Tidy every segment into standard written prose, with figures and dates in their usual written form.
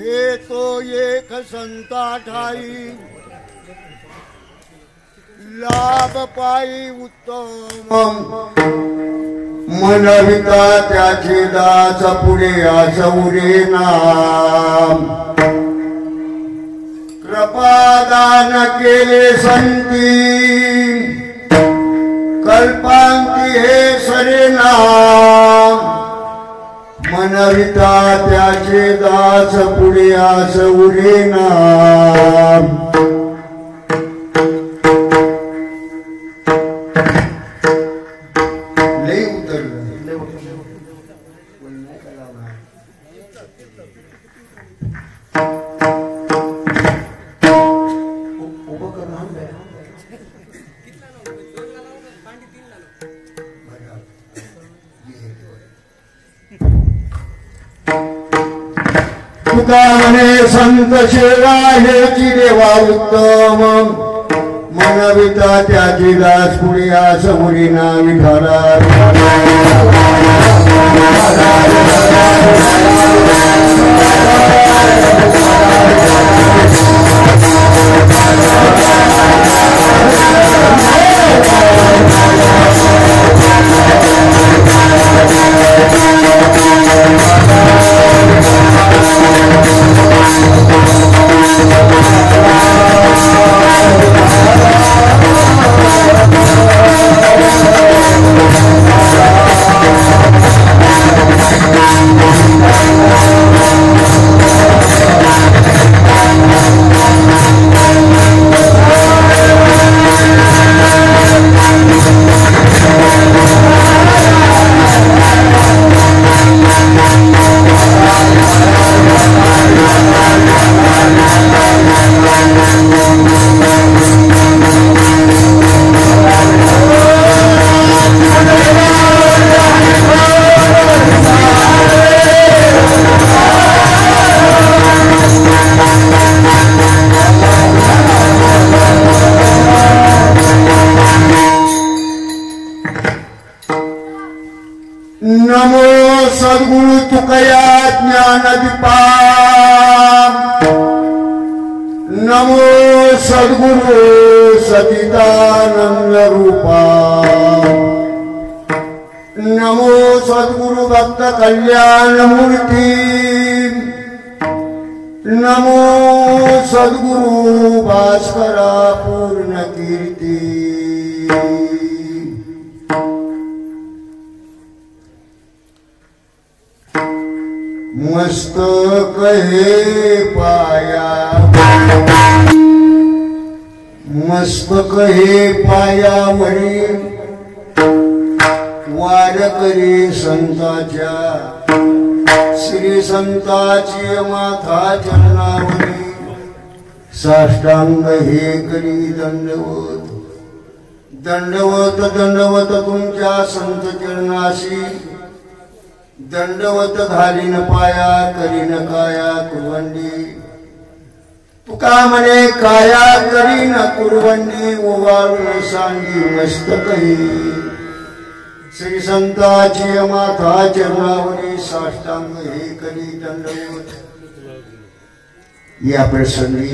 हे तो एक संता ठाई लाभ पायी उत्तम मनविता त्याचे दास पुढे आसवरे नाम कृपादान केले संती कल्पांती हे सरे नाम मनविता त्याचे दास पुढे आसवरे नाम संत सेवा हेची देवा उत्तम मनविता त्याची दास पुढे आसमुरी नावी नमो सद्गुरु तुकया ज्ञानदीपा नमो सद्गुरु सचिदानंद रूपा नमो सद्गुरु भक्त कल्याण मूर्ति नमो सद्गुरु भास्करा पूर्ण कीर्ति मस्तक हे पाया मस्तक हे पायावरी वारकरी संताच्या श्री संताची माथा चरणावरी साष्टांग हे करी दंडवत दंडवत दंडवत तुमच्या संत चरणाशी दंडवत घालीन पाया करीन काया कुरवंडी तुका म्हणे काया करीन कुरवंडी ओवाळून सांगी मस्तकही श्री संताची माथा चरणावरी साष्टांग हे करी दंडवत। या प्रसंगी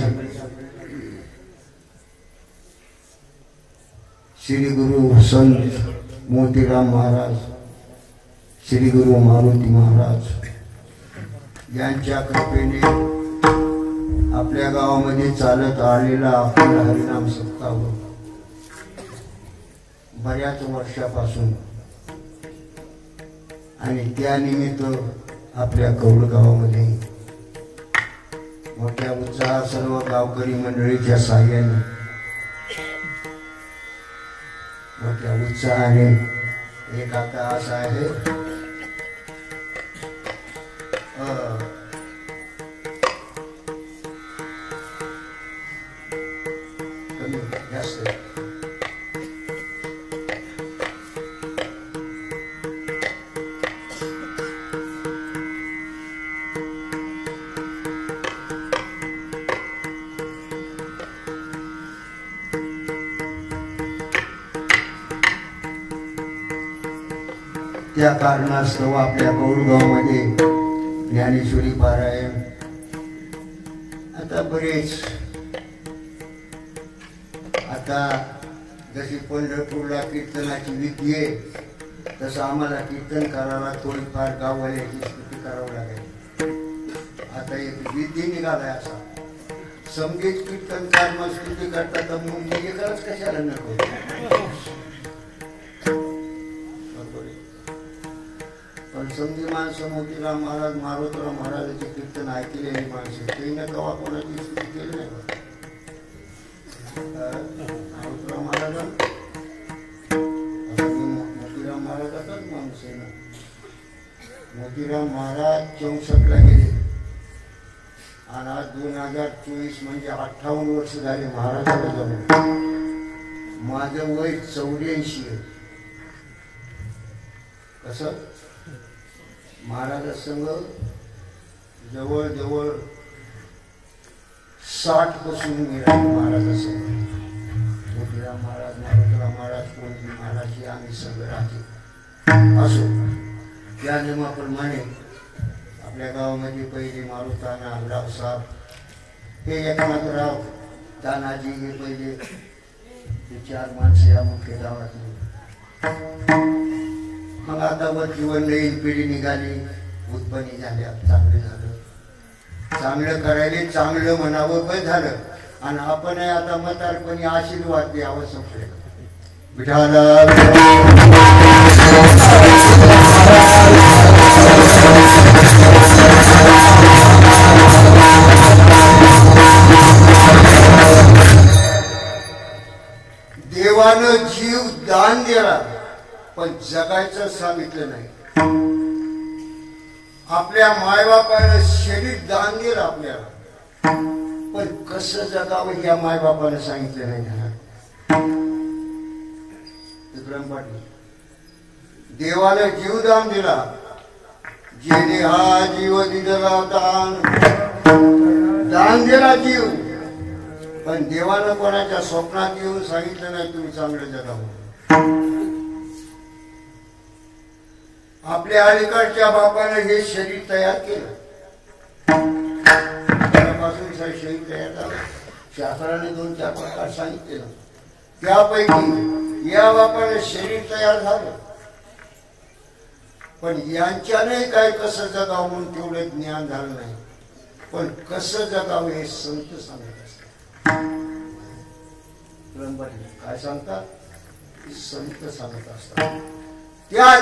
श्री गुरु संत मोतीराम महाराज श्री गुरु मारुती महाराज यांच्या कृपेने आपल्या गावामध्ये चालत आलेला आपला हरिनाम सप्ताह बऱ्याच वर्षापासून आणि त्यानिमित्त आपल्या कौड गावामध्ये मोठ्या उत्साहात सर्व गावकरी मंडळीच्या साहाय्याने मोठ्या उत्साहाने एक आता असा आहे त्या कारणास्तव आपल्या कौडगावमध्ये ज्ञानेश्वरी पारायण आता बरेच. आता जशी पंढरपूरला कीर्तनाची विधी आहे तसं आम्हाला कीर्तन करायला थोडीफार गाववाल्याची स्तुती करावं लागेल. आता एक विधी निघालाय असा. संगीत कीर्तनकार मग स्तुती करतात तर मग एकाच कशाला नको. पण समजी माणसं मोतीराम महाराज मारुतीराव महाराजांचे कीर्तन ऐकलेली माणसं त्यांनी कवा कोणाची स्तुती केली नाही. मारुतीराव महाराज मोतीराम महाराजाचाच माणूस आहे ना. मोतीराम महाराज 64ला गेले आणि आज 2024 म्हणजे 58 वर्ष झाले महाराजाला जाऊन. माझं वय 84 आहे. कसं महाराजासंग जवळजवळ 60 पासून मी राहिले महाराजासंग. मोतीराम महाराज मारुतीराव महाराज कोणती महाराज आम्ही सगळं राहते असो. त्या नियमाप्रमाणे आपल्या गावामध्ये पहिले मारुताना रावसाहेब हे एकनाथराव तानाजी हे पहिले हे 4 माणसं या मुख्य गावातली. मग आता वर जीवन नवीन पिढी निघाली उत्पन्न झाल्या. चांगलं झालं. चांगलं करायला चांगलं म्हणावं पण झालं. आणि आपण आता म्हातारपणी आशीर्वाद द्यावं संपले. विठाला देवानं जीव दान दिला पण जगायचं सांगितलं नाही. आपल्या मायबापानं शरीर दान दिलं आपल्याला पण कसं जगावं या मायबापानं सांगितलं नाही. विक्रम पाटील देवाला जीवदान दिला. जेने हा जीव दिलेला दान दिला जीव पण देवानं कोणाच्या स्वप्नात येऊन सांगितलं नाही तुम्ही चांगलं जगावं. आपल्या अलीकडच्या बापाने हे शरीर तयार केलं. त्यापासून शरीर तयार झालं. शास्त्राने 2-4 प्रकार सांगितले. त्यापैकी या बापाने शरीर तयार झालं पण यांच्याने काय कसं जगावं म्हणून तेवढं ज्ञान झालं नाही. पण कसं जगावं हे संत सांगत असतात. काय सांगतात? संत सांगत असतात. त्या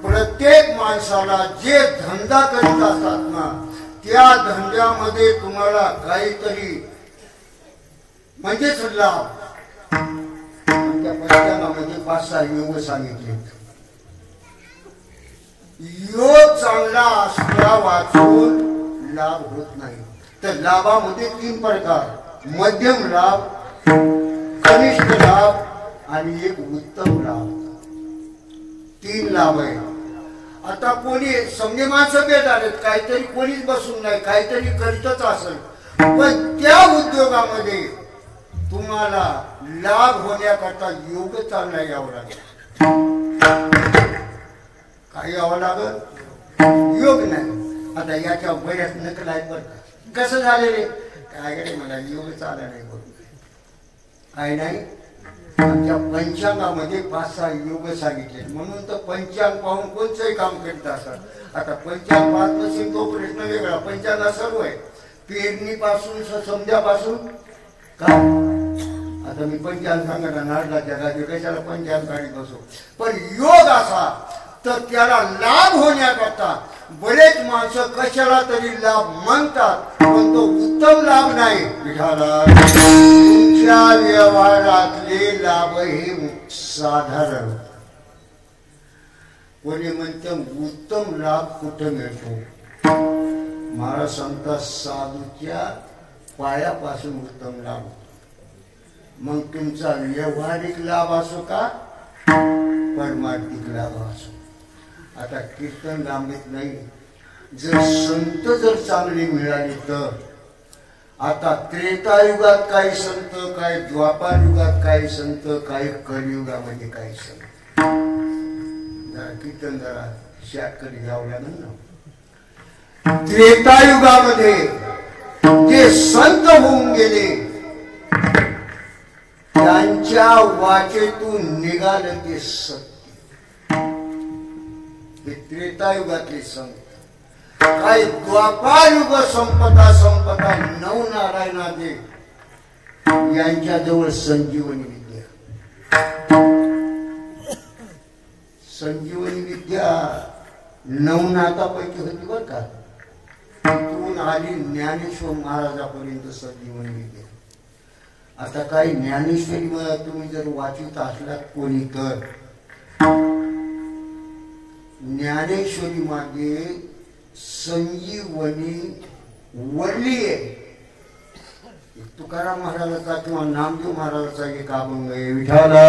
प्रत्येक माणसाला जे धंदा करीत असतात ना त्या धंद्यामध्ये तुम्हाला काहीतरी म्हणजेच लाभ. त्या पंचांगामध्ये 5-6 योग सांगितले. योग चांगला असला वाचून लाभ होत नाही. तर लाभामध्ये 3 प्रकार. मध्यम लाभ, कनिष्ठ लाभ आणि एक उत्तम लाभ. 3 लाभ आहे. आता कोणी समजे माणसं भेट आलेत काहीतरी कोणीच बसून नाही काहीतरी करीतच असेल पण त्या उद्योगामध्ये तुम्हाला लाभ होण्याकरता योग चांगला यावं लागेल. काय यावं लागल? योग नाही. आता याच्या बऱ्याच नकल आहेत बरं का. कसं झालेले काय कडे मला योग चालला नाही बरोबर काय नाही. आमच्या पंचांगामध्ये 5-6 योग सांगितले म्हणून तर पंचांग पाहून कोणतंही काम करीत असतात. आता पंचांग पाहत नसेल तो प्रश्न वेगळा. पंचांग सर्व आहे पेरणीपासून समजापासून का. आता मी पंचांग सांगता नारळाच्या गाठी कशाला पंचांग काढीत बसो. पण योग असा तर त्याला लाभ होण्याकरता बरेच माणसं कशाला तरी लाभ म्हणतात पण तो उत्तम लाभ नाही. विठाला तुमच्या व्यवहारातले लाभ हे साधारण. कोणी म्हणतं उत्तम लाभ कुठं मिळतो. महाराज सांगतात साधूच्या पायापासून उत्तम लाभ. मग तुमचा व्यवहारिक लाभ असो का परमार्थिक लाभ असो. आता कीर्तन लांबीत नाही. जर संत जर चांगली मिळाली तर आता त्रेतायुगात काही संत काही द्वापार युगात काही संत काही कलियुगामध्ये काही संत. जरा कीर्तन जरा शाटकरी घ्यावं लागेल ना. त्रेतायुगामध्ये जे संत होऊन गेले त्यांच्या वाचेतून निघालं ते सत्य. हे त्रेतायुगातले संत. काही द्वापारयुग संपता नवनारायणाचे यांच्याजवळ संजीवनी विद्या. संजीवनी विद्या नवनाथापैकी होती बर का. तिथून आली ज्ञानेश्वर महाराजापर्यंत संजीवनी विद्या. आता काही ज्ञानेश्वरी तुम्ही जर वाचित असलात कोणी तर ज्ञानेश्वरी मागे संजीवनी वरली आहे. तुकाराम महाराजाचा किंवा नामदेव महाराजाचा एक अभंग आहे. विठाला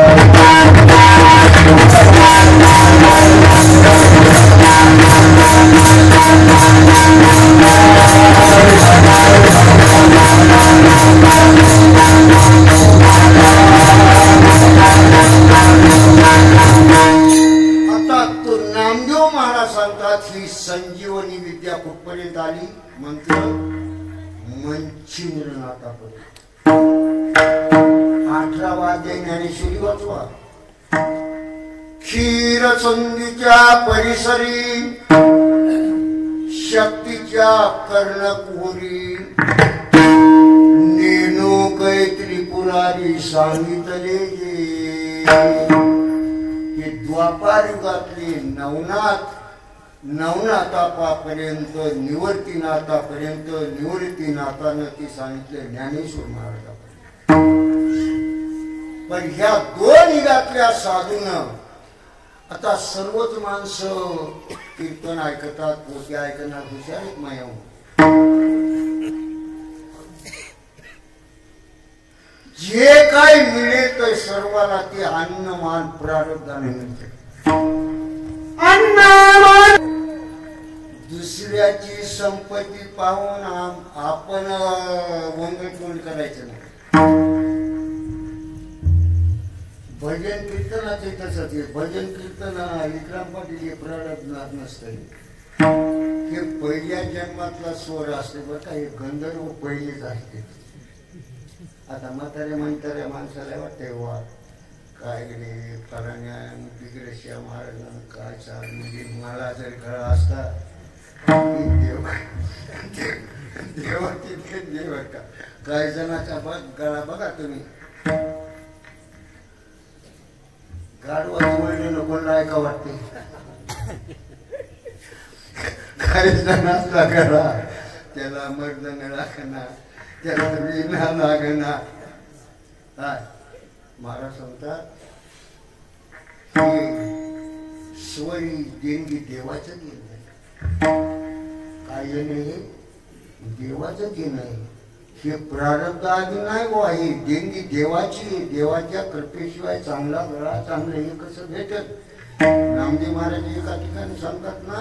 आता तो नामदेव महाराज सांगतात ही संजीवनी विद्या कुठपर्यंत आली म्हणतो मंचिंद्रनाथापर्यंत. 18वा अध्याय ज्ञानेश्वरी वाचवा. क्षीरसंधीच्या परिसरी शक्तीच्या कर्णकुहरी नेनो कै त्रिपुरारी सांगितले हे द्वापार युगातले नवनाथापर्यंत निवर्तीनाथापर्यंत निवृत्तीनाथानं ती सांगितले ज्ञानेश्वर महाराजापर्यंत. पण ह्या दोन युगातल्या साधून आता सर्वच माणसं कीर्तन ऐकतात, पोते ऐकणार हुशार आहेत माया. जे काही मिळेल ते सर्वाला ते अन्नमान प्रारब्धाने मिळते. दुसऱ्याची संपत्ती पाहून आपण वंगटवंड करायचं नाही. भजन कीर्तनाचे तसंच. भजन कीर्तन विक्राम पाटील हे प्रारब्धात नसतं. हे पहिल्या जन्मातला स्वर असते बरं का. हे गंधर्व पहिलेच असते. आता म्हाताऱ्या माणसाला वाटतंय वा काय रे फलाण्या तिकडे शिया महाराजांना काय चाल म्हणजे मला जर कळा असता देवाची देव का. काही जणाचा गळा बघा तुम्ही गाडवा वळलेलं कोणला ऐका वाटते. काही जणांचा गळा त्याला मर्दन लागणार, त्याला विना लागणार. काय महाराज सांगतात स्वरी देणगी देवाचं देणं काय नाही, देवाचं देणं आहे. हे प्रारब्ध आधी नाही बुवा. ही देणगी देवाची. देवाच्या कृपेशिवाय चांगला गळा चांगलं हे कसं भेटत. नामदेव महाराज एका ठिकाणी सांगतात ना,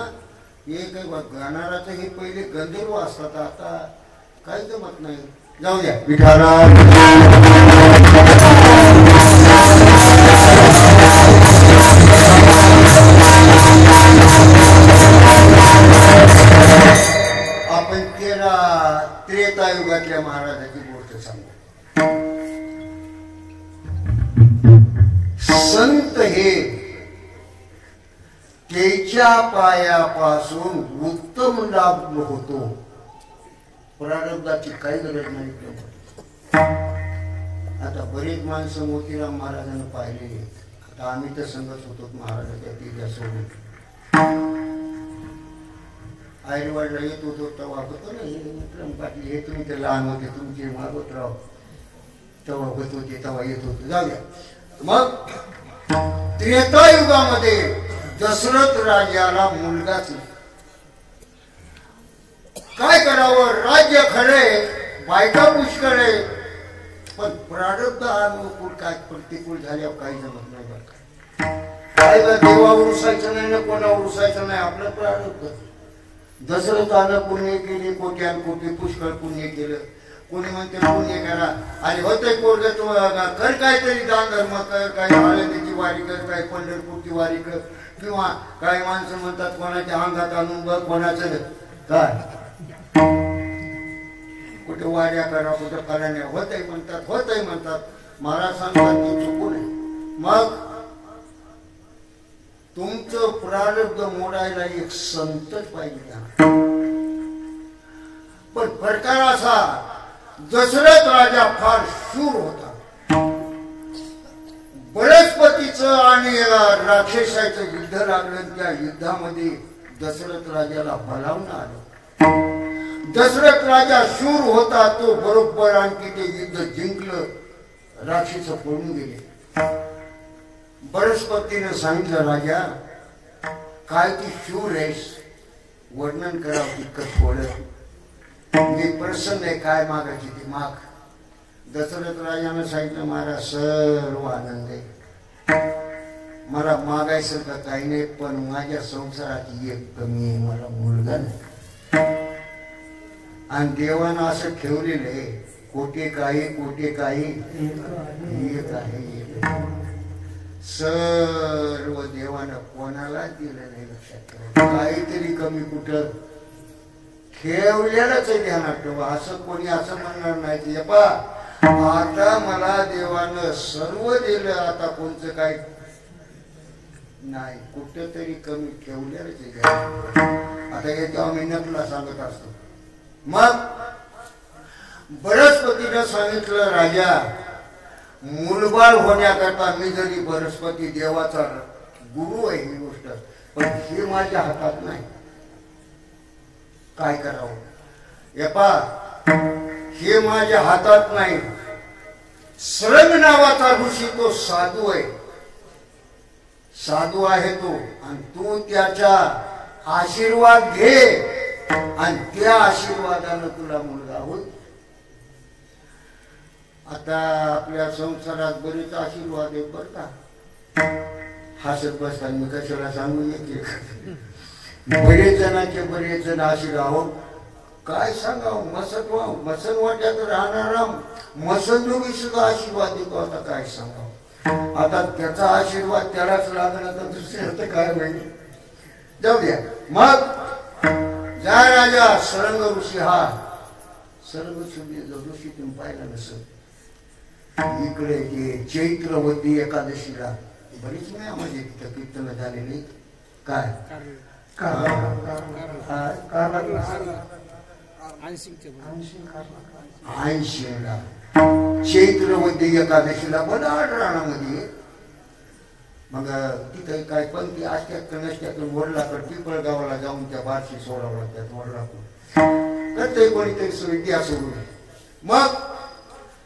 एक गाणाराचं हे पहिले गंधर्व असतात, आता काही जमत नाही. जाऊ द्या विठाला. आपण त्रेतायुगातल्या महाराजाची गोष्ट सांगू. संत हे त्याच्या पायापासून उत्तम लाभ होतो. प्रारब्धाची काही गरज नाही. आता बरेच माणसं मोतीराम महाराजांना पाहिलेले आहेत. आता आम्ही तर संगत होतो महाराजाच्या तिच्यासोबत. आईरवाडला येत होतो तेव्हा होतो ना हे विक्रम पाटील. हे तुम्ही तर लहान होते, तुमचे मागवत राव तेव्हा होत होते, तेव्हा येत होते. जाऊ द्या. मग त्रेतायुगामध्ये दशरथ राजाला मुलगाच नाही. काय करावं. राज्य खरे, बायका पुष्कळ आहे, पण प्रारब्ध अनुकूल काय प्रतिकूल झाल्यावर काही जमत नाही बरं का. काय देवा उरसायचं नाही ना कोणा उरसायचं नाही. आपलं प्रारब्ध. दशरथानं पुण्य केले, कोट्यान कोटी पुष्कळ पुण्य केलं. कोणी म्हणते पुण्य करा आणि होतंय पोरग तू कर काहीतरी दान धर्म कर, काही आळंदीची वारी कर, काही पंढरपूरची वारी कर, किंवा काही माणसं म्हणतात कोणाच्या अंगात आणून बघ, कोणाचं काय कुठे वाड्या करा कुठे कलाने होतही म्हणतात महाराज सांगतात की चुकून आहे. मग तुमचं प्रारब्ध मोडायला एक संतच पाहिजे. पण प्रकार असा दशरथ राजा फार शूर होता. बृहस्पतीचं आणि राक्षसाचं युद्ध लागलं. त्या युद्धामध्ये दशरथ राजाला बलावून आलं. दशरथ राजा शूर होता. तो बरोबर आणखी ते युद्ध जिंकलं. राक्षस पळून गेले. बृहस्पतीने सांगितलं राजा काय ती शूर आहेस वर्णन करावं तितकं थोडं. मी प्रसन्न आहे काय मागायची ती माग. दशरथ राजाने सांगितलं महाराज सर्व आनंद आहे. मला मागायसारखं काही नाही पण माझ्या संसाराची एक कमी आहे. मला मुलगा नाही. आणि देवानं असं ठेवलेलं आहे कोटे काही एक आहे. सर्व देवानं कोणाला दिलं नाही. लक्षात ठेवा काहीतरी कमी कुठं ठेवलेलंच आहे ध्यानात ठेवा. असं कोणी असं म्हणणार नाही की आता मला देवानं सर्व दिलं आता कोणचं काय नाही. कुठं तरी कमी ठेवलेलंच आहे. आता याच्यावर मी नकला सांगत असतो. मग बृहस्पतीने सांगितलं राजा मुलबाळ होण्याकरता मी जरी बृहस्पती देवाचा गुरु आहे ही गोष्ट पण हे माझ्या हातात नाही. काय करावं हे माझ्या हातात नाही. सरंग नावाचा ऋषी तो साधू आहे. साधू आहे तो आणि तू त्याचा आशीर्वाद घे आणि त्या आशीर्वादानं तुला मुलगा होईल. आता आपल्या संसारात बरेच आशीर्वाद आहेत बरं का. हसत बसतात मी कशाला सांगू येते. बरेच जण आशीर्वाद काय सांगावं. मसन वाट्यात राहणारा मसनजोगी सुद्धा आशीर्वाद देतो. आता काय सांगावं. आता त्याचा आशीर्वाद त्यालाच लागला तर दुसऱ्या काय होईल. जाऊ द्या. मग जा राजा सरंग ऋषी हा सरंग ऋषी तुम्ही पाहिला नसेल इकडे ते चैत्रवती एकादशीला बरीच म्हणजे तिथं कीर्तन झालेली. काय ऐंशीला चैत्रवती एकादशीला बलाढ राणामध्ये मग तिथे काय पंक्ती असत्यात नसत्यातून वडलाकडे पिंपळगावाला जाऊन त्या बारशी सोडावं लागतात. वडलाकडून करते कोणीतरी विद्या सोडून. मग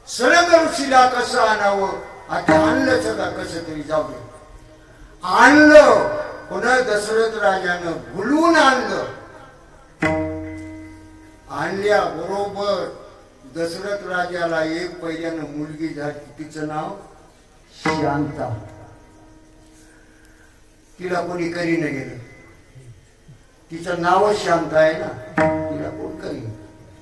सरंग ऋषीला कसं आणावं आता आणलं सगळं कसं तरी जाऊ दे. आणलं पुन्हा दशरथ राजानं भुलवून आणलं. आणल्या बरोबर दशरथ राजाला एक पहिल्यानं मुलगी झाली. तिचं नाव शांता. तिला कोणी करीन गेलं. तिचं नावच शांता आहे ना. तिला कोण करीन.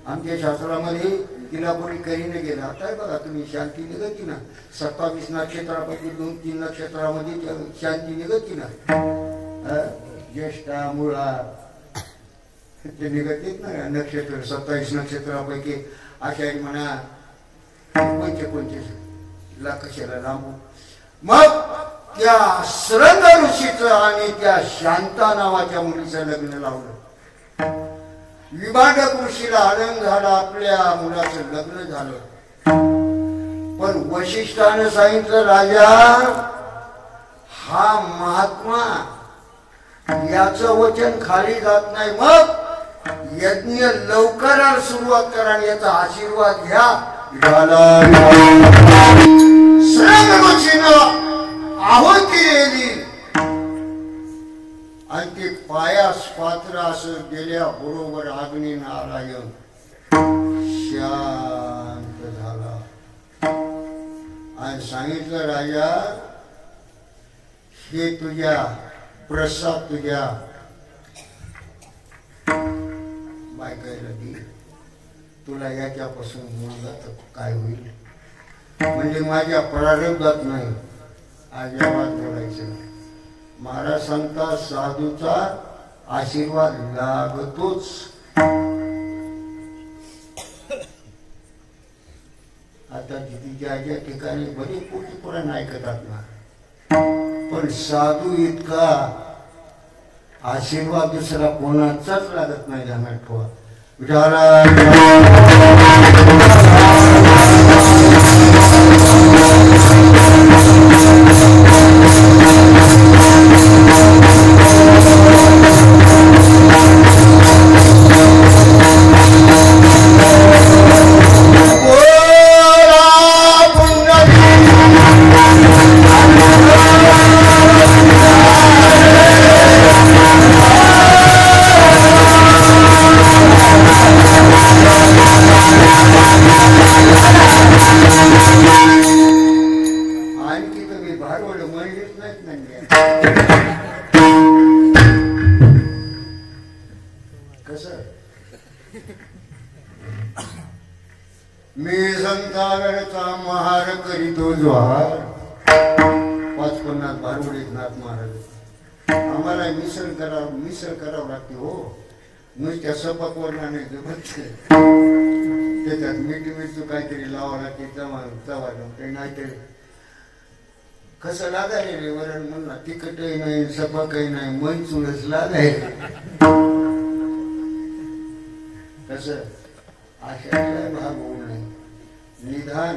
आमच्या शास्त्रामध्ये तिला कोणी करीन गेलं. आता बघा तुम्ही शांती निघती ना 27 नक्षत्रापैकी 2-3 नक्षत्रामध्ये शांती निघती ना. ज्येष्ठा मुळा ते निघत ना नक्षत्र 27 नक्षत्रापैकी आषाढी म्हणा 25 कशाला लांबू. मग त्या सरंग ऋषीचं आणि त्या शांता नावाच्या मुलीचं लग्न लावलं. विभाडक ऋषीला आनंद झाला. आपल्या मुलाचं लग्न झालं. पण वशिष्ठानं सांगितलं राजा हा महात्मा याचं वचन खाली जात नाही. मग यज्ञ लवकर सुरुवात करा आणि याचा आशीर्वाद घ्या. सरंग ऋषीनं आहुती दिली आणि ते पायास पात्र असं गेल्या बरोबर अग्नी नारायण शांत झाला. आणि सांगितलं राजा हे तुझ्या प्रसाद तुझ्या बायकायला दे. तुला याच्यापासून मुलगा तर काय होईल. म्हणजे माझ्या प्रारब्धात नाही. आजोबात बोलायचं. महाराज सांगतात साधूचा आशीर्वाद लागतोच आता ज्या ज्या ठिकाणी बरी कोटी पुराण ऐकतात ना, पण साधू इतका आशीर्वाद दुसरा कोणाचाच लागत नाही. ध्यानात ठेवा. मी संतागडचा महार करीतो ज्वार. 550 भारुडे नाथ महाराज. आम्हाला मिसळ करावं लागते हो. नुसत्या सपक वरणाने जमत त्याच्यात मीठ मिरची काहीतरी लावावं लागते. चवा नाहीतरी कसं लागायला रे वरण म्हणला. तिखटही नाही सपकही नाही मन चुळस लागायला. कसं अशा भाग होऊ नये. निधान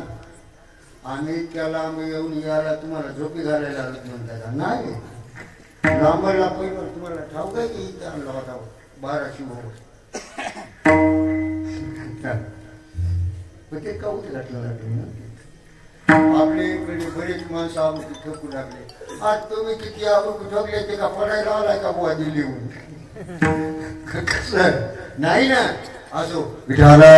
आम्ही त्याला आम्ही येऊन याला तुम्हाला झोपी घालायला आलोत म्हणता नाही. लांबला पहिलं तुम्हाला ठाऊक आहे की इथं आणला होता 1200 ते काऊच घातलं ना तुम्ही. आपल्या इकडे बरेच माणसं आबूक ठोकू लागले. आज तुम्ही किती आबूक ठोकले ते का पडायला आलाय का बुवा दिली कसं नाही ना. असो विठाला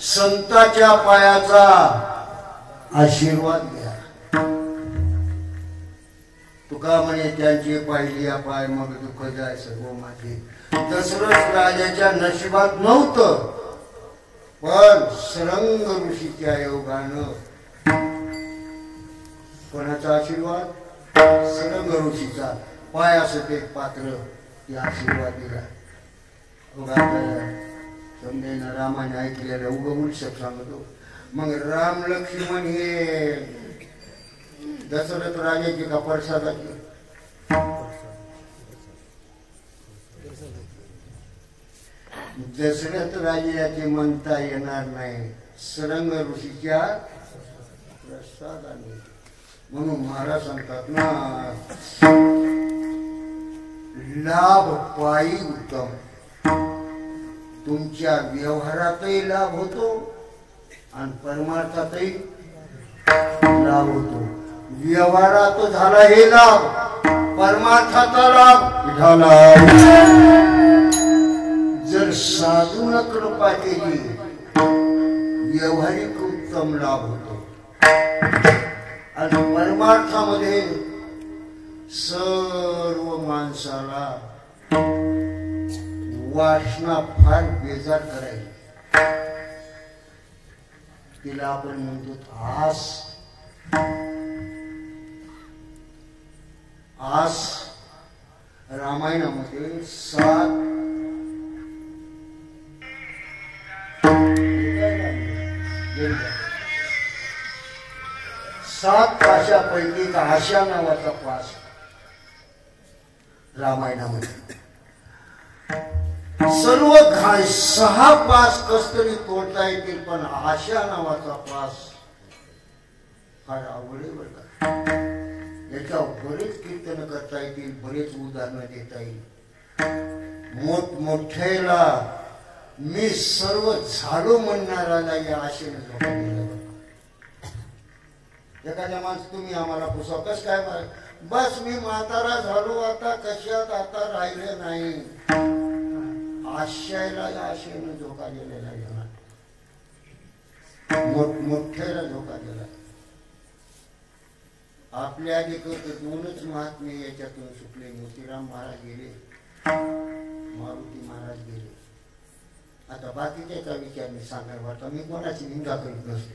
संताच्या पायाचा आशीर्वाद घ्या. तुका म्हणे त्यांची पाहिली पाय मग दुःख जाय सर्व माझे. दशरथ राजाच्या नशिबात नव्हतं, पण सरंग ऋषीच्या योगानं कोणाचा आशीर्वाद? सरंग ऋषीचा. पाय असं ते पात्र ते आशीर्वाद दिला. समजेना रामाने ऐकलेलं उगवून सांगतो. मग राम लक्ष्मण हे दशरथ राजाची का प्रसादाची? दशरथ राजाचे म्हणता येणार नाही, सरंग ऋषीच्या प्रसादाने. म्हणून महाराज सांगतात ना, लाभ पायी उत्तम. तुमच्या व्यवहारातही लाभ होतो आणि परमार्थातही लाभ होतो. व्यवहारात झाला हे लाभ, परमार्थाचा लाभ झाला. जर साधून कृपा केली व्यवहारिक उत्तम लाभ होतो आणि परमार्थामध्ये सर्व माणसाला वासना फार बेजार करायची. तिला आपण म्हणतो आस. आस रामायणामध्ये 7 पाशापैकी एक आशा नावाचा पास रामायणामध्ये. सर्व 6 पास कस्तरी तोडता येतील, पण आशा नावाचा पास फार अवघड आहे बरं का. याच्या बरेच कीर्तन करता येतील, बरेच उदाहरण देता येईल. मोठमोठ्याला मी सर्व झालो म्हणणाराला या आशेने धोका दिला. एखाद्या माणसं तुम्ही आम्हाला पुसाव कस काय, बस मी म्हातारा झालो आता, कशात आता राहिले नाही. आशयाला या आशेने धोका दिलेला आहे. मोठ्याला धोका दिला. आपल्या देखत दोनच महात्मे याच्यातून सुटले. मोतीराम महाराज गेले, मारुती महाराज गेले. आता बाकीच्याचा विचार मी सांगायला वाटतं. मी कोणाची निंदा करीत नसते.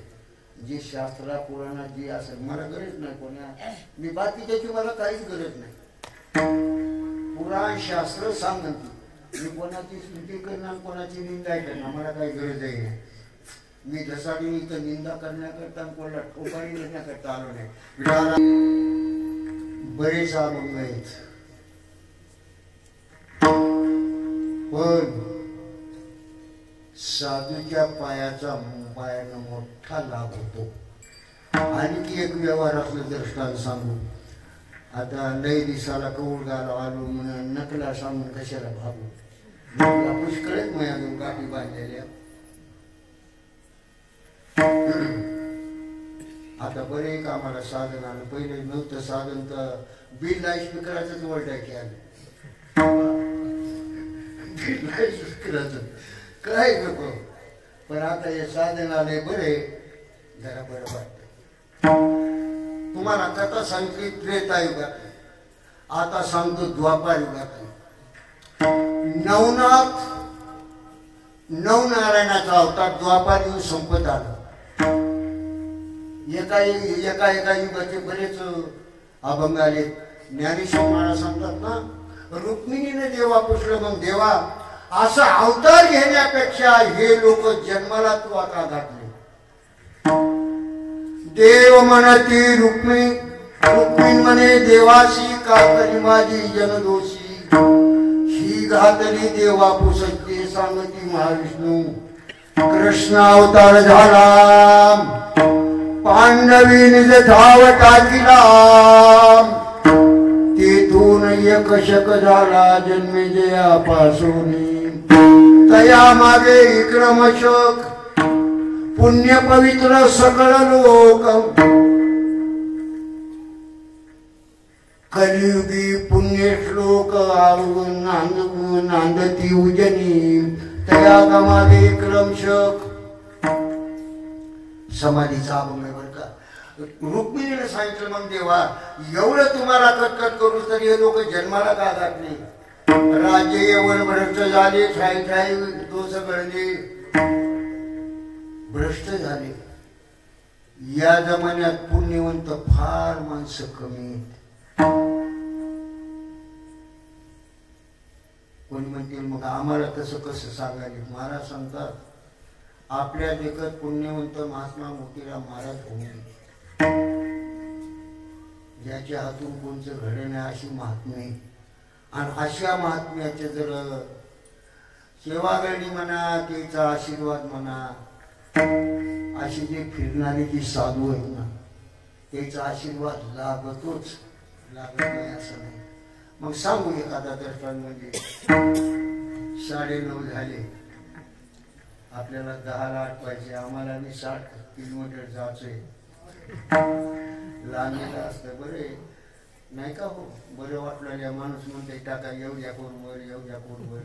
जी शास्त्रा पुराणात जी असेल मला गरज नाही कोणा. मी बाकीच्याची मला काहीच गरज नाही. पुराण शास्त्र सांगते. मी कोणाची स्तुती करणार कोणाची निंदा करणार मला काही गरजही नाही. मी जसाडी इथं निंदा करण्याकरता कोणाला ठोकारी देण्याकरता आलो नाही. बरेच अभंग आहेत पण साधूच्या पायानं मोठा लाभ होतो. आणखी एक व्यवहार असलं दृष्टांत सांगू. आता लय दिसाला कौड गाला आलो म्हणून नकला सांगून कशाला भागू. पुष्कळच माझ्या गाठी बांधलेल्या. आता बरे आम्हाला साधन आलं. पहिले नव्हतं साधन तर बिल लाईट स्पीकराचंच वळटायचे आले. बिल लाईट स्पीकराचं काय नको. पण आता हे साधन आले बरे जरा बरं वाटतं. तुम्हाला कथा सांगते त्रेतायुगात. आता सांगतो द्वापार युगात. नवनारायणाचा अवतार द्वापार युग संपत आलं. एका युगाचे बरेच अभंग आले. ज्ञानेश्वर महाराज सांगतात ना, रुक्मिणीने देवा पुसलं. मग देवा असा अवतार घेण्यापेक्षा हे लोक जन्माला तू आता घातले. देव म्हणती रुक्मिण म्हणे देवाशी का करी माझी जनदोषी. ही घातली देवा पुसते सांगती महाविष्णू. कृष्ण अवतार झाला पांडवी निज धाव टाकीला. तेथून एक शक झाला जन्मे जयापासून. तया मागे विक्रमशक पुण्य पवित्र सकळ लोक. कलियुगी पुण्य श्लोक नांदती उजनी. तया मागे विक्रमशक. समाधीचा अभंग आहे बरं का. रुक्मिणीने सांगितलं मग देवा एवढं तुम्हाला कटकट करू तर हे लोक जन्माला का घातले. राज्य एवढं भ्रष्ट झाले. ठाई ठाई दोष घडले. भ्रष्ट झाले. या जमान्यात पुण्यवंत फार माणसं कमी. कोणी म्हणतील मग आम्हाला तसं कसं सांगायला. महाराज सांगतात आपल्या देखत पुण्यवंत महात्मा मोतीराम महाराज होऊन ज्याच्या हातून कोणचं घडे नाही अशी महात्मे. आणि अशा महात्म्याचे जर सेवागणी म्हणा त्याचा आशीर्वाद म्हणा. अशी जे फिरणारी जी साधू आहेत ना त्याचा आशीर्वाद लागतोच. लागत नाही असं नाही. मग सांगू एखादा दर्शनामध्ये 9:30 झाले. आपल्याला 10ला आठवायचे. आम्हाला 60 किलोमीटर जायचंय. लांबीला असतं बरे नाही का हो. बरं वाटलं या माणूस म्हणते टाका येऊ द्या कोरवर.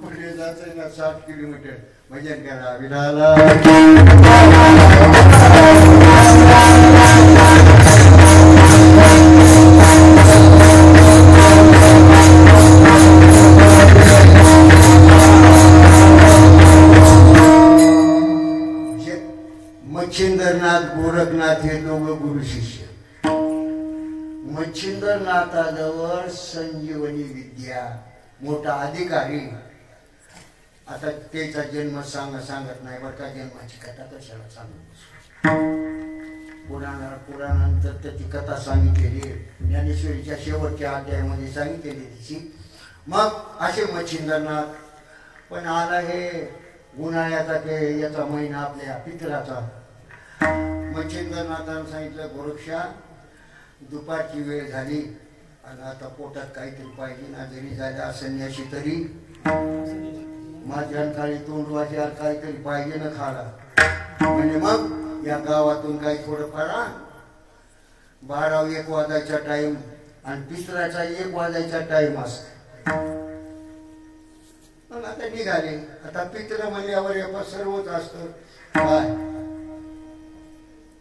पुढे जायचंय ना 60 किलोमीटर. भजन करा विठाला. मच्छिंद्रनाथ गोरखनाथ हे दोघं गुरु शिष्य. मच्छिंद्रनाथाजवळ संजीवनी विद्या मोठा अधिकारी. आता त्याचा जन्म सांगत नाही बरं का. जन्माची कथा कशाला सांगू. पुराणानंतर त्याची कथा सांगितलेली. ज्ञानेश्वरीच्या शेवटच्या अध्यायामध्ये सांगितलेली तिची. मग असे मच्छिंद्रनाथ. पण आला हे उन्हाळ्याचा ते याचा महिना आपल्या पितराचा. मच्छिंद्रनाथानं सांगितलं गोरक्षा दुपारची वेळ झाली आणि आता पोटात काहीतरी पाहिजे ना. जरी झाल्या संन्याशी तरी माझ्या काळी तोंडवाच्या काहीतरी पाहिजे ना खाला. म्हणजे मग या गावातून काही थोडंफार 12-1 वाजायचा टाइम आणि पितराचा 1 वाजायचा टाइम असतो. मग आता निघाले. आता पित्र म्हणल्यावर या सर्वच असतं काय.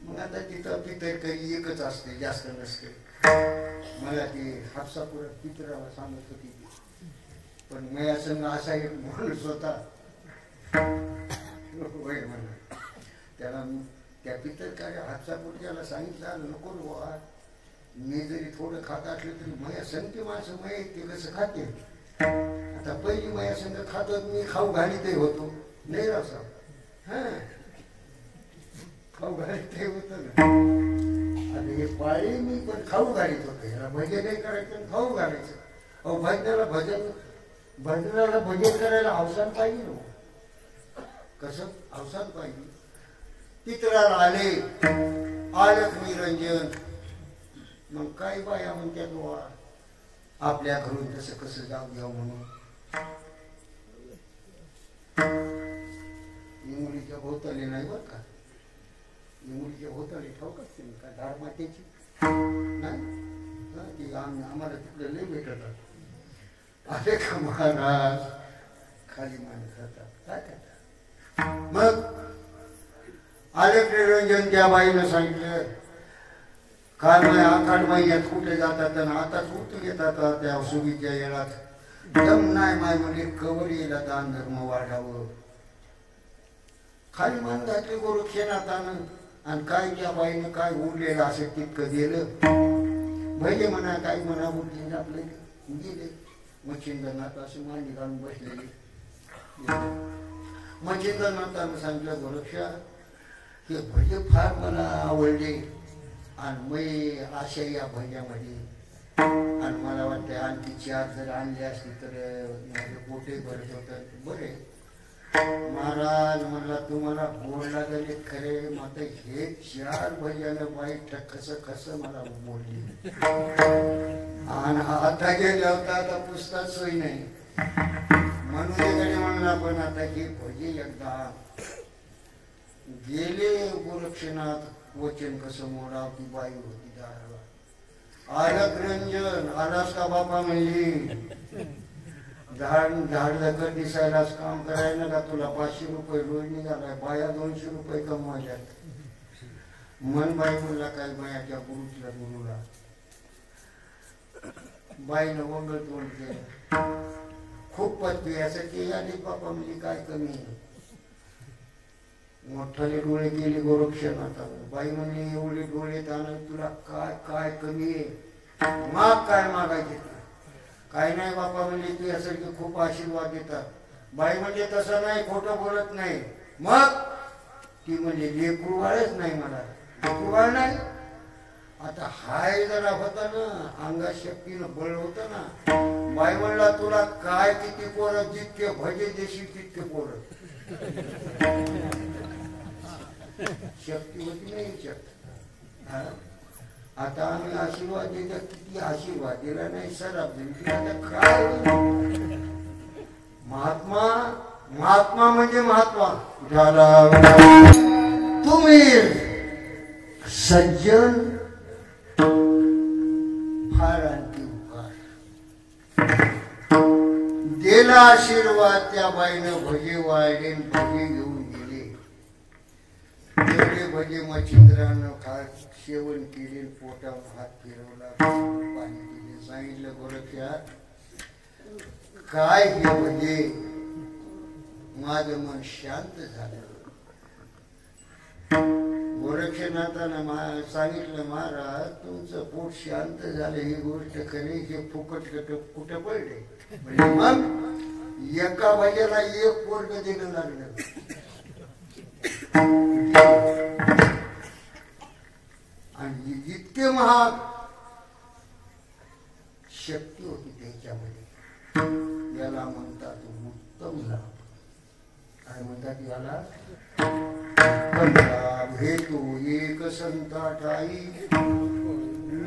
मग आता तिथं पितर काही एकच असते, जास्त नसते. मला ती हापसापुरात पितराला सांगत होती, पण माझ्या संग असा एक माणूस होता होय म्हणा. त्याला त्या पितरकार्य हापसापुरच्याला सांगितलं नको बुवा, मी जरी थोडं खात असलं तरी माझ्या संगती माणसं मय ते कसं खाते. आता पहिली माझ्या संग खात मी खाऊ घालीतही होतो नाही रसा. हा खाऊ घालीतही होत ना. आता हे पाळी मी पण खाऊ घालीत होतो. याला भजन नाही करायचं, खाऊ घालायचं. अहो भजनाला भजन करायला अवसान पाहिजे नो. कसं अवसान पाहिजे. पितराला आले आलक निरंजन. मग काय बाया म्हणतात बुवा आपल्या घरून तसं कसं जाऊ द्यावं म्हणून. इंगुलीच्या भोवताली नाही बरं का. इंगुलीच्या भोवताली ठाऊक असते का धार मातेची नाही ती आम्हाला तिकडे लई भेटतात. अरे का महाराज खाली माणूस खातात काय करतात. मग आले निरंजन त्या बाईनं सांगितलं काय माय आखाड महिन्यात कुठे जातात आणि आता कुठे घेतात त्या सुगीच्या येळात. दम नाही माय म्हणजे कवर येला दान धर्म वाढावं. खाली मान घातली गोरक्षनात आणि काय त्या बाईनं काय उरलेलं असं तितकं दिलं. भैले म्हणा काय म्हणा उठले आपले गेले. मच्छिंद्रनाथ असं मांडी घालून बसलेले. मच्छिंद्रनाथानं सांगितलं गोरक्षा हे भजे फार मला आवडले आणि मी आशा या भज्यामध्ये आणि मला वाटतं आणखी 4 जर आणले असते तर माझे पोटे भरत होतं. बरे महाराज म्हणला तुम्हाला गोड लागले खरे मात्र हे 4 भज्यानं वाईट कसं मला बोलली. आणि आता गेले होता आता पुस्तक सोय नाही म्हणून म्हणला. पण आता हे भजे एकदा गेले गोरक्षनाथ वचन कसं मोडा. ती बाई होती दाराला. आलक रंजन आलास का बापा म्हणली. झाड दखल दिसायलाच काम करायला का तुला 500 रुपये रोज निघालाय. बाया 200 रुपये कमवायच्यात. मन बाई म्हणला काय बायाच्या गुरुला बाईनं वंगळ तोंड केलं. खूप पत्ती यासाठी आली बापा म्हणजे काय कमी. मोठाले डोळे गेले गोरक्षनाथानं. बाई म्हणली एवढे डोळे ताण तुला काय काय कमी आहे. माग काय मागायचे काय नाही बापा म्हणजे तू यासारखे खूप आशीर्वाद देतात. बाई म्हणजे तसं नाही खोटं बोलत नाही. मग ती म्हणजे लेकरू बाळच नाही मला लेकरू बाळ नाही. आता हाय जरा होता ना अंगात शक्तीनं बळ होत ना. बाई म्हणला तुला काय किती पोरं जितके भजे देशील तितके पोरं. शक्ती होती नाही शक्ती. आता आम्ही आशीर्वाद देतात किती आशीर्वाद दिला नाही सराब दिली. आता काय महात्मा महात्मा म्हणजे महात्मा झाला. तुम्ही सज्जन फार आणखी उपकार. दिला आशीर्वाद त्या बाईनं भजे वाळले भजे घेऊन गेले. भजे मच्छिंद्रानं सेवन केले. पोटावर हात फिरवला पाणी दिले. सांगितलं गोरक्षा काय हे भजे. माझं मन शांत झालं. गोरक्षनाथानं सांगितलं महाराज तुमचं पोट शांत झालं ही गोष्ट खरी. हे फुकट कुठं पडले म्हणजे मग एका भज्याला 1 पोरग देणं लागलं. आणि इतके महाग शक्ती होती त्याच्यामध्ये. याला म्हणतात उत्तम लाभ. काय म्हणतात याला भेटू एक संता ठाई.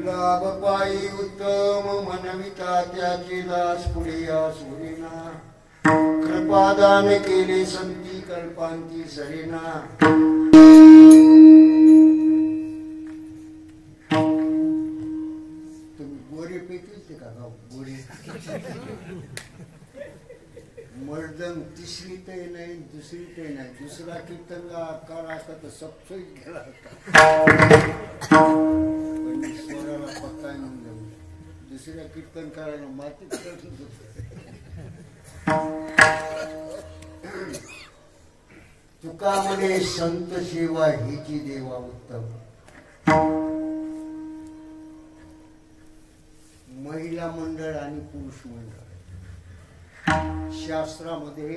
लाभ पायी उत्तम मनविता त्याचे दास पुढे आसुरेना. कृपादान केले संती कल्पांती सरेना. तुम्ही गोरे पितील का गोरे मर्दन तिसरी ते नाही दुसरी ते नाही दुसरा कीर्तनकार असता तर सबसोई गेला होता पण स्वराला पक्का येऊन जाऊ दुसऱ्या कीर्तनकाराला मातीत करून तुका म्हणे संत सेवा हिची देवा उत्तम महिला मंडळ आणि पुरुष मंडळ शास्त्रामध्ये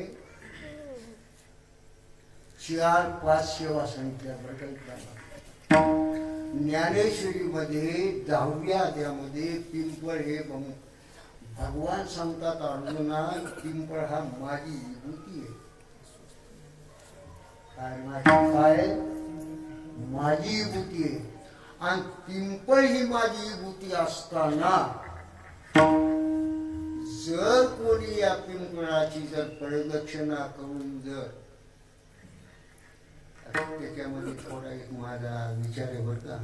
4-5 सेवा सांगितल्या ज्ञानेश्वरी मध्ये 10व्या अध्यायामध्ये पिंपळ हे भगवान सांगतात अर्जुना पिंपळ हा माझी विभूती आहे काय माझी विभूती आहे आणि पिंपळ ही माझी विभूती असताना जर कोणी या पिंपळाची जर प्रदक्षिणा करून जर त्याच्यामध्ये थोडा एक माझा विचार आहे बर का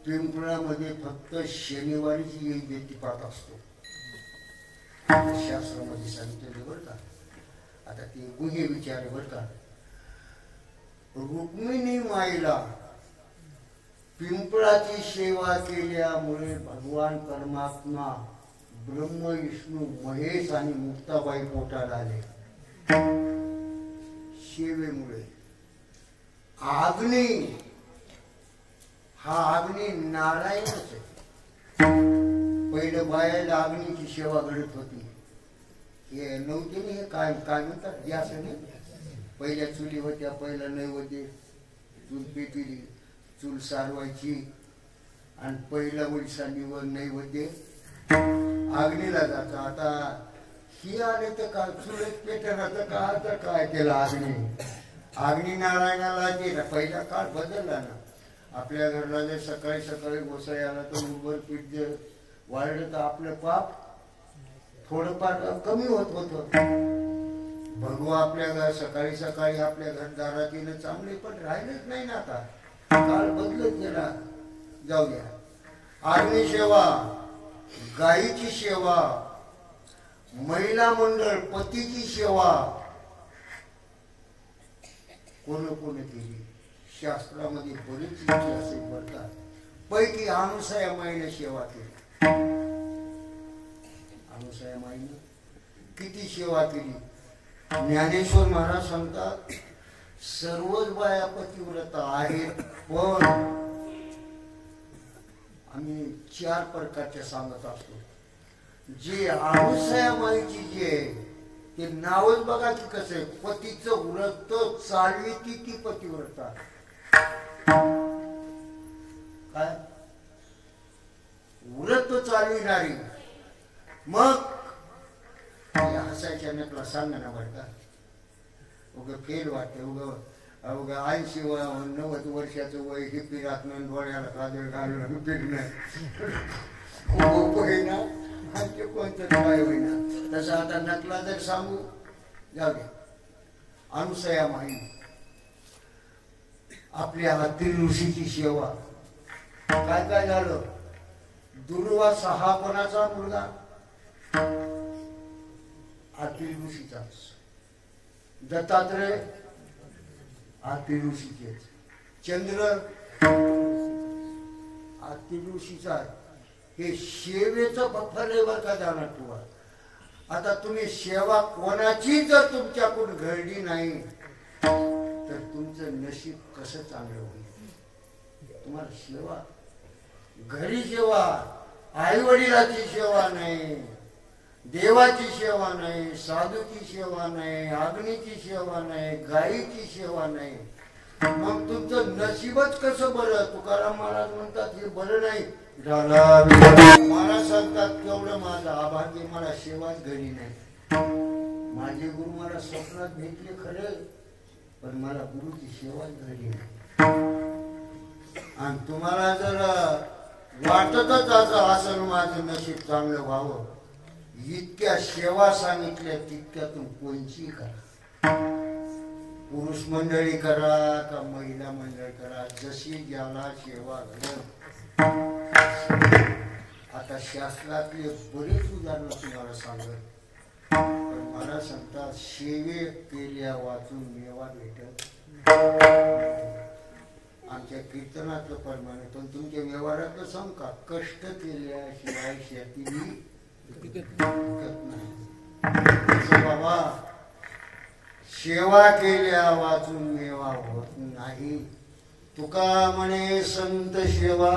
पिंपळामध्ये फक्त शनिवारीच व्यक्तिपात असतो शास्त्रामध्ये सांगितलेलं बर का आता ते गुहे विचार आहे बर का रुक्मिणी माईला पिंपळाची सेवा केल्यामुळे भगवान परमात्मा ब्रह्म विष्णू महेश आणि मुक्ताबाई पोटाला आले सेवेमुळे अग्नी हा अग्नी नारायणच आहे पहिलं बायाला अग्नीची सेवा घडत होती हे नव्हते नाही काय काय म्हणतात गॅस पहिल्या चुली होत्या पहिला नैवेद्य चूल पेटली चूल सारवायची आणि पहिला वैशालीवर नैवेद्य अग्नीला जात आता ही आले तर काय चुलत पेटणार का तर काय केलं अग्नी नारायणाला दिला पहिला काळ बदलला ना आपल्या घरला जर सकाळी सकाळी गोसाई आला तर उभर पीठ जर वाढलं तर आपलं पाप थोडंफार कमी होत होत भगवा आपल्या घर सकाळी सकाळी आपल्या घरदारात येणं चांगले पण राहिलेच नाही ना आता काळ बदलत गेला जाऊ द्या अग्नी सेवा गायीची सेवा महिला मंडळ पतीची सेवा कोण कोण केली शास्त्रामध्ये बरीच इतिहास पडतात पैकी अनुसया माईने सेवा केली अनुसया माईने किती सेवा केली ज्ञानेश्वर महाराज सांगतात सर्वच बाया पतिव्रता आहेत पण आम्ही 4 प्रकारच्या सांगत असतो जे अनुसया माईची जी आहे ते नावच बघा की कसं आहे पतीचं व्रत चालवी ती पतिव्रता काय व्रत चालविणारी मग हसायच्या नकला सांगा ना बरं का उग फेल वाटते उग 80 90 वर्षाचं वय हे पिरात डोळ्याला काजळ घालून फिरणं होईना आणि कोणतं काय होईना तसं आता नकला जर सांगू जाऊ दे अनुसया माई आपल्या हाती ऋषीची सेवा काय काय झालं दुर्वासा हा कोणाचा मुलगा आतील ऋषीचाच दत्तात्रय आतील ऋषीचेच चंद्र आतील ऋषीचा हे सेवेचं फल बर का जाणार तुम्हाला आता तुम्ही सेवा कोणाची जर तुमच्याकडून घडली नाही तर तुमचं नशीब कसं चांगलं होईल तुम्हाला सेवा घरी सेवा आई वडिलाची सेवा नाही देवाची सेवा नाही साधूची सेवा नाही अग्नीची सेवा नाही गायीची सेवा नाही मग तुमचं नशीबच कसं बरं तुकाराम महाराज म्हणतात हे बरं नाही महाराज सांगतात तेवढं माझं अभाग्य मला सेवाच घडी नाही माझे गुरु मला स्वप्नात भेटले खरे पण मला गुरुची सेवाच घडी नाही आणि तुम्हाला जर वाटतच असं माझं नशीब चांगलं व्हावं इतक्या सेवा सांगितल्या तितक्यातून कोणची करा पुरुष मंडळी करा का महिला मंडळ करा जशी ज्याला सेवा घडत आता शास्त्रातले बरेच उदाहरण तुम्हाला सांगत, पण मला सांगता सेवे केल्या वाचून मेवा भेटत. आमच्या कीर्तनातलं प्रमाण, पण तुमच्या व्यवहारातलं सांग का, कष्ट केल्याशिवाय शेती विकत नाही. बाबा सेवा केल्या वाचून मेवा होत नाही. तुका म्हणे संत सेवा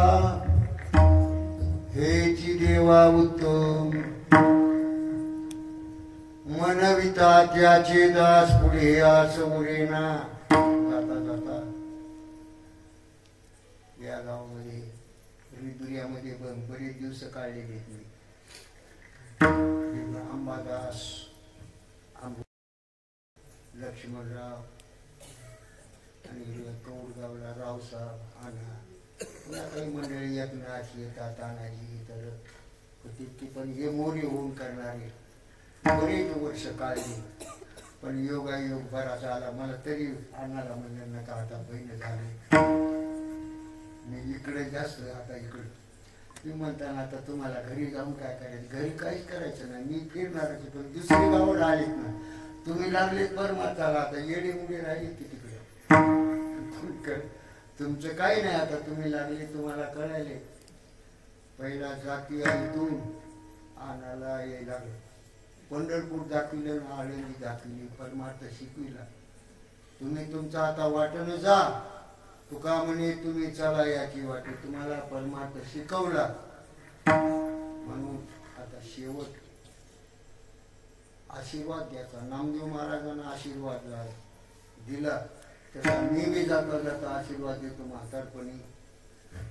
हेची देवा उत्तम, मनविता त्याचे दास पुढे असं उरेना. जाता जाता या गावामध्ये रिदुर्यामध्ये बरेच दिवस काढले घेतले. अंबादास, लक्ष्मणराव आणि कौडगावला रावसाहेब आणा, पुन्हा काही मंडळी एकनाथ येतात, तानाजी तर तितकी, पण हे मोरे होऊन करणारे बरेच वर्ष काढली. पण योगायोग बराच आला. मला तरी अण्णाला म्हणलं नका, आता बहिण झाले मी इकडे जास्त, आता इकडे तुम्ही म्हणताना आता तुम्हाला घरी जाऊन काय करायचं, घरी काहीच करायचं नाही, मी फिरणारच. पण दुसरी गावाला आलीत ना, तुम्ही लागलेत परमाताला, आता येडे मुडे राहिले की तिकडे. तुमचं काही नाही, आता तुम्ही लागले, तुम्हाला कळायले. पहिला जाती इथून आणायला यायला लागलं, पंढरपूर दाखविलं, आळंदी दाखविली, परमार्थ शिकविला. तुम्ही तुमचा आता वाटणं जा, तुका म्हणे तुम्ही चला याची वाटे, तुम्हाला परमार्थ शिकवला. म्हणून आता शेवट आशीर्वाद द्यायचा. नामदेव महाराजांना आशीर्वाद दिला, तसा मी बी जाता जाता आशीर्वाद देतो म्हातारपणी.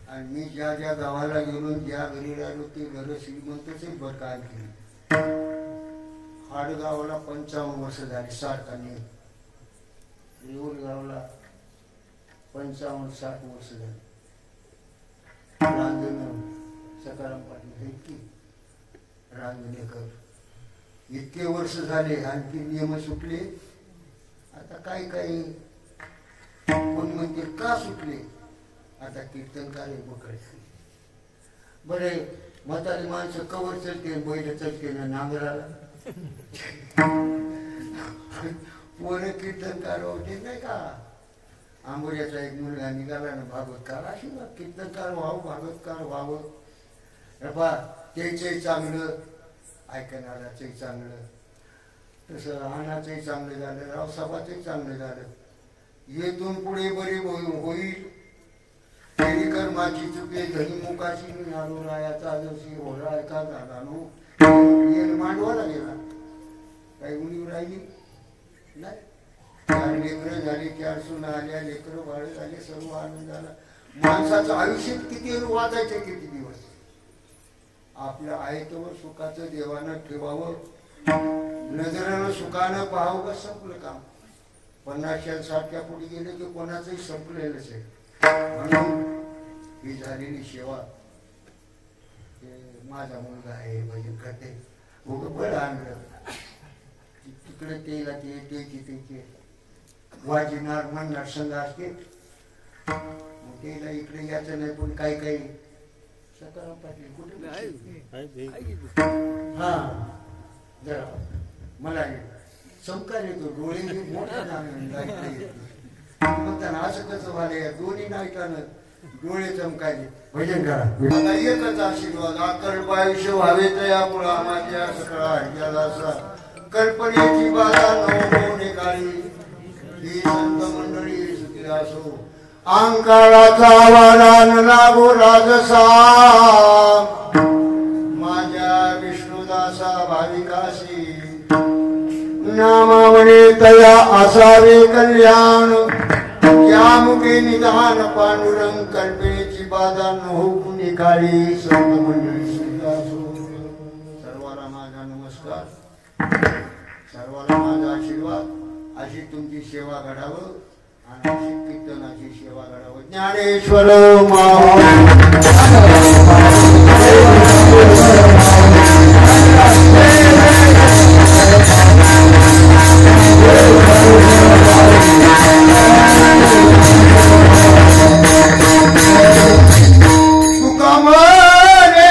आणि मी ज्या ज्या गावाला गेलो, ज्या घरी राहिलो, ते घर श्रीमंतच बरं काय केली. हाडगावला 55 वर्ष झाली सारखाने, गावला 55-60 वर्ष झाली. रांजण सकाराम पाटील इतकी रांजणेकर इतके वर्ष झाले, आणखी नियम सुटले. आता काही काही कोण म्हणते का सुटले, आता कीर्तनकार बघायचे. बरे म्हातारी माणसं कवर चलते, बैल चलते ना नांगराला. पोरं कीर्तनकार होते नाही का. आंबोऱ्याचा एक मुलगा निघाला ना भागवतकार, अशी कीर्तनकार व्हावं, भागवतकार व्हावं. बाबा त्याचंही चांगलं, ऐकणाराचंही चांगलं, तसं आणाचंही चांगलं झालं, रावसाहेबाचंही चांगलं झालं. येथून पुढे बरे होईल. कर्माची चुके धनी मुखाशी निघालो, रायाचा जशी होळा ऐका झाला नो, मांडवाला गेला, काही उणीव राहिली नाही. 4 लेकरं झाली, 4 सुना आल्या, लेकरं बाळ झाले, सर्व आनंद झाला. माणसाचं आयुष्य किती वाचायचे, किती दिवस. आपल्या आयतवर सुखाचं देवानं ठेवावं, नजरेनं सुखानं पाहावं, बस संपलं काम. 50-60 पुढे गेले की कोणाचंही संपलेलंच आहे. म्हणून ही झालेली सेवा, माझा मुलगा आहे भजन करते, बरं आणलं तिकडे तेला ते वाजणार म्हणणार संघ असते, तेला इकडे यायचं नाही. पण काही काही सकाराम पाटील कुठे, हा जरा मला चमकार येतो, डोळे मोठा म्हणताना असं कसं व्हायला, दोन्ही नाईटानं डोळे चमकायले. भजन करा. एकच आशीर्वाद, अकल्प आयुष्य व्हावे तयामुळा माझ्या सकळा ह्याला कल्पनेची बाधा नवने काळी, ही संत मंडळी सुखी असो. अंकाळाचा वारान लागो राजसा, माझ्या विष्णुदासा भाविकाशी. नामावणे तया असावे कल्याण, या मुखे निधान पांडुरंग. कल्पनेची बाधा न हो कुणी काळी, संत मंडळी सुखी असो. सर्वांना माझा नमस्कार, सर्वांना माझा आशीर्वाद. अशी तुमची सेवा घडावं आणि अशी कीर्तनाची सेवा घडावं. ज्ञानेश्वर तुका म्हणे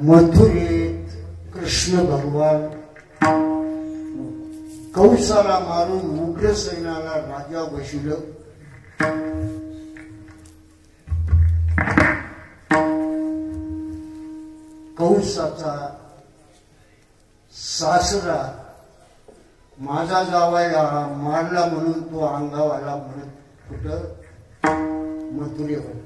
मथुरेत कृष्ण भगवान कंसाला मारून उग्रसेनाला राजा बशिलं. कंसाचा सासरा माझा जावाई मारला म्हणून तो अंगावाला म्हणत कुठं मथुरेवर.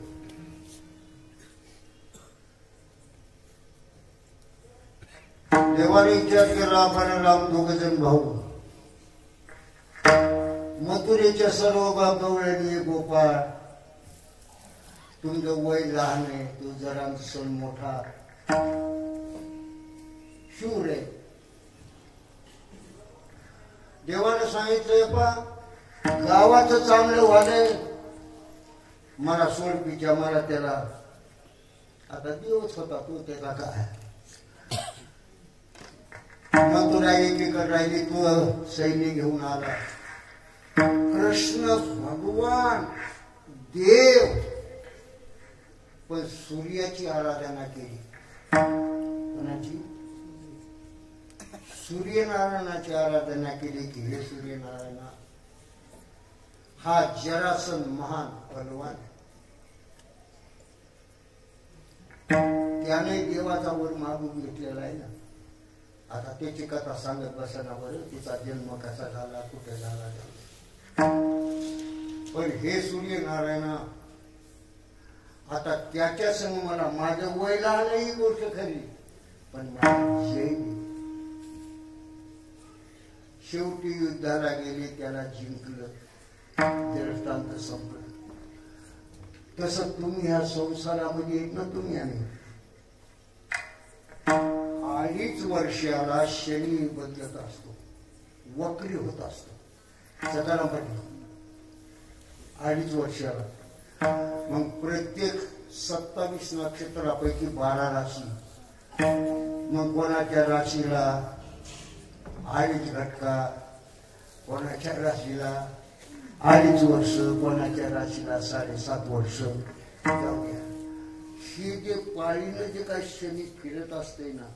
देवाने विचार केला आपण राम दोघ जण भाऊ. मथुरेच्या सर्व बांधवांनी गोपाळ तुमचं वय लहान आहे, तू जरा सण मोठा शूर आहे. देवानं सांगितलंय पा गावाचं चांगलं वालय मला सोड पिच्या मला त्याला. आता दिवस होता तू त्याला काय मग तुला एकीकडे राहिली तू सैन्य घेऊन आला. कृष्ण भगवान देव पण सूर्याची आराधना केली. कोणाची? सूर्यनारायणाची आराधना केली की हे सूर्यनारायण हा जरासंध महान बलवान, त्याने देवाचा वर मागून घेतलेला आहे ना. आता त्याची कथा सांगत बसना बरं, तिचा जन्म कसा झाला कुठे झाला. पण हे सूर्यनारायण आता त्याच्या संग मला माझं वय लहान ही गोष्ट खरी पण शेवटी युद्धाला गेले त्याला जिंकलं दृष्टांत संपलं. तसं तुम्ही ह्या संसारामध्ये येत ना तुम्ही आम्ही 2.5 वर्षाला शनी बदलत असतो, वक्री होत असतो. सकारामध्ये 2.5 वर्षाला. मग प्रत्येक 27 नक्षत्रापैकी 12 राशी. मग कोणाच्या राशीला 2.5 घटका, कोणाच्या राशीला 2.5 वर्ष, कोणाच्या राशीला 7.5 वर्ष. ही जे पाळीनं जे काही शनी फिरत असते ना,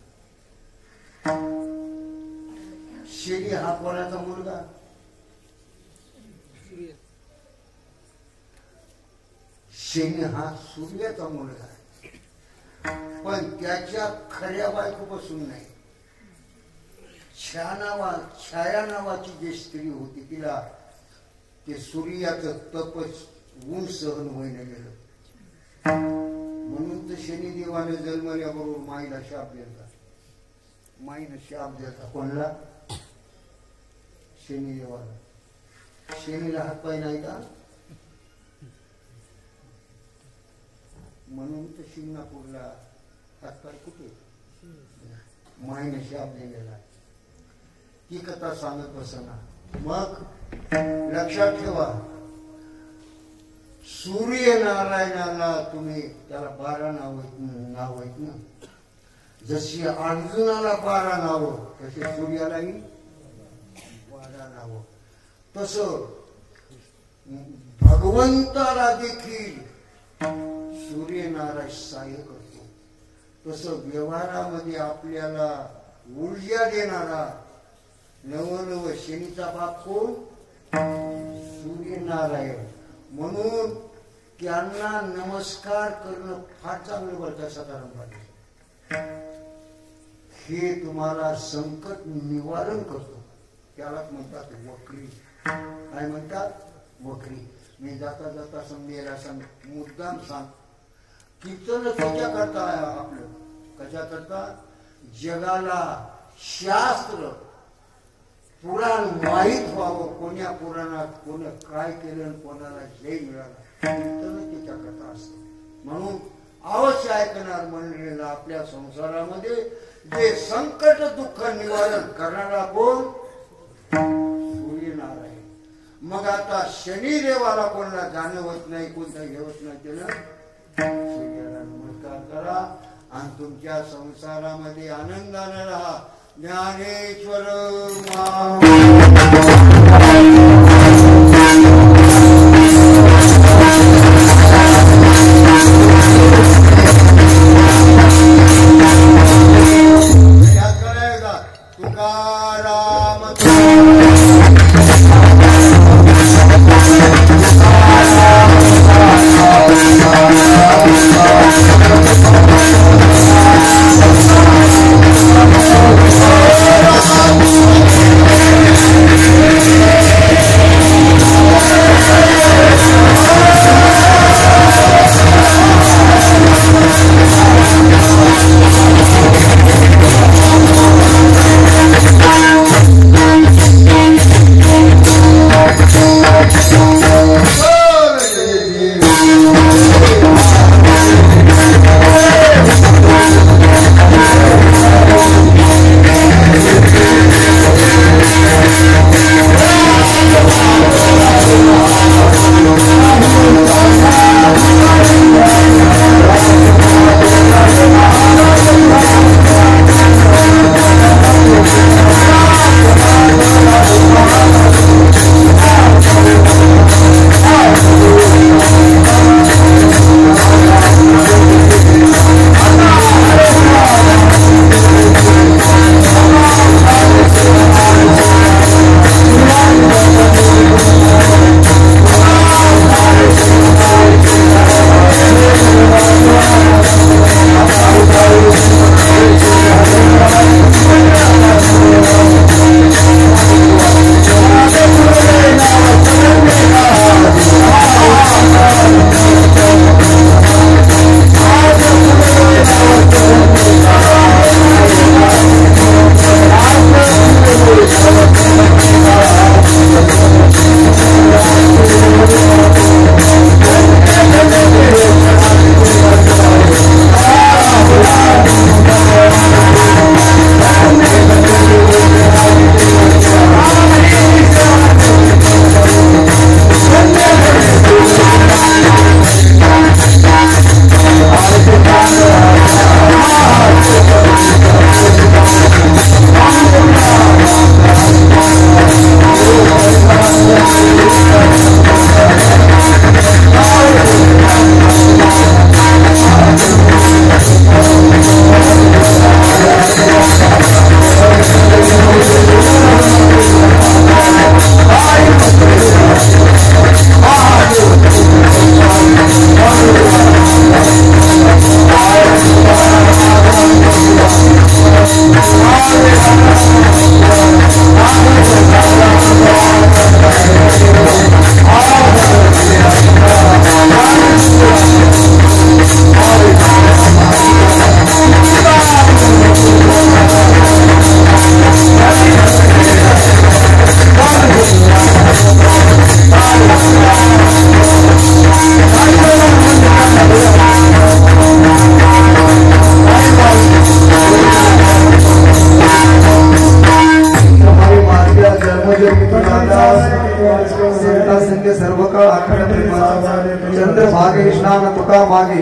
शनी हा कोणाचा मुलगा? शनी हा सूर्याचा मुलगा आहे. पण त्याच्या खऱ्या बायकोपासून नाही. छाया नावाची जी स्त्री होती तिला ते सूर्याचं तपच ऊन सहन होईना गेलं. म्हणून तर शनिदेवाने जन्मल्याबरोबर माईला शाप दिला. माईने शाप दिला कोणला? शनिदेवाला. शनीला हातपाय नाही का? म्हणून तर शिंगणापूरला हातपाय कुठे? माईने शाप दिलेला. ती कथा सांगत बसना. मग लक्षात ठेवा सूर्यनारायणाला तुम्ही त्याला 12 नाव आहेत ना. जशी अर्जुनाला 12 नाव तसे सूर्यालाही 12 नाव. तस भगवंताला देखील सूर्यनारायण सहाय्य करतो. तस व्यवहारामध्ये आपल्याला ऊर्जा देणारा नवनव शनीचा बाप कोण? सूर्यनारायण. म्हणून त्यांना नमस्कार करणं फार चांगलं बरं. सकारात्मक हे तुम्हाला संकट निवारण करतो. त्यालाच म्हणतात वक्री. काय म्हणतात? वक्री. मी जाता जाता समजेला मुद्दाम सांग. कीर्तन कशाकरता आहे आपलं? कशाकरता? जगाला शास्त्र पुराण माहीत व्हावं. कोण्या पुराणात कोण काय केलं, कोणाला जय मिळाला, कीर्तन त्याच्याकरता असतं. म्हणून अवश्य ऐकणार मंडळीला आपल्या संसारामध्ये जे संकट दुःख निवारण करणारा कोण? सूर्यनारायण. मग आता शनिदेवाला कोणाला जाणवत नाही, कोणता घेवत नाही, त्यानं सूर्याला नमस्कार करा आणि तुमच्या संसारामध्ये आनंदाने राहा. ज्ञानेश्वर ईश्वर मागे स्नान तुका मागे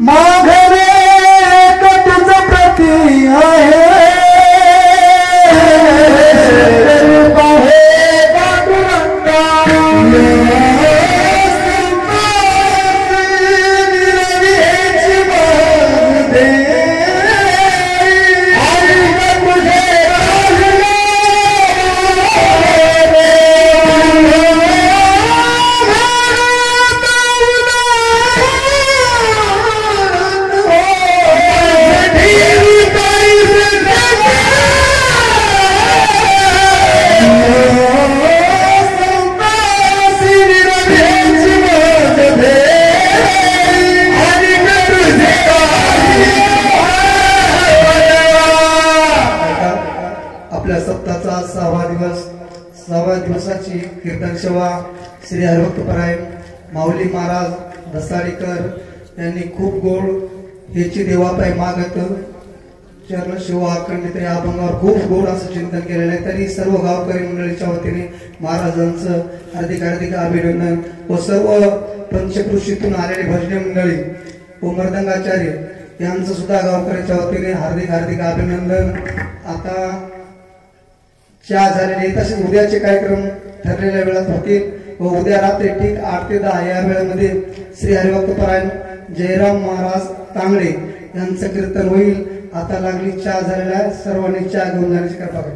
माघरे कटुच प्रती आहे दिवसाची कीर्तन सेवा श्री हरिभक्तपरायण माऊली महाराज दसाडीकर यांनी खूप गोड हेची देवापाय मागत चरण शिवा अखंडित या अभंगावर खूप गोड असं चिंतन केलेलं आहे। तरी सर्व गावकरी मंडळीच्या वतीने महाराजांचं हार्दिक हार्दिक अभिनंदन व सर्व पंचकृषीतून आलेली भजनी मंडळी व मृदंगाचार्य यांचं सुद्धा गावकऱ्यांच्या वतीने हार्दिक हार्दिक अभिनंदन। आता चहा झालेले तसेच उद्याचे कार्यक्रम ठरलेल्या वेळात होतील व उद्या रात्री ठीक 8 ते 10 या वेळेमध्ये श्री हरिभक्तपरायण जयराम महाराज तांगडे यांचं कीर्तन होईल। आता लागली चहा झालेला आहे, सर्वांनी चहा घेऊन जाण्याची कृपा करा।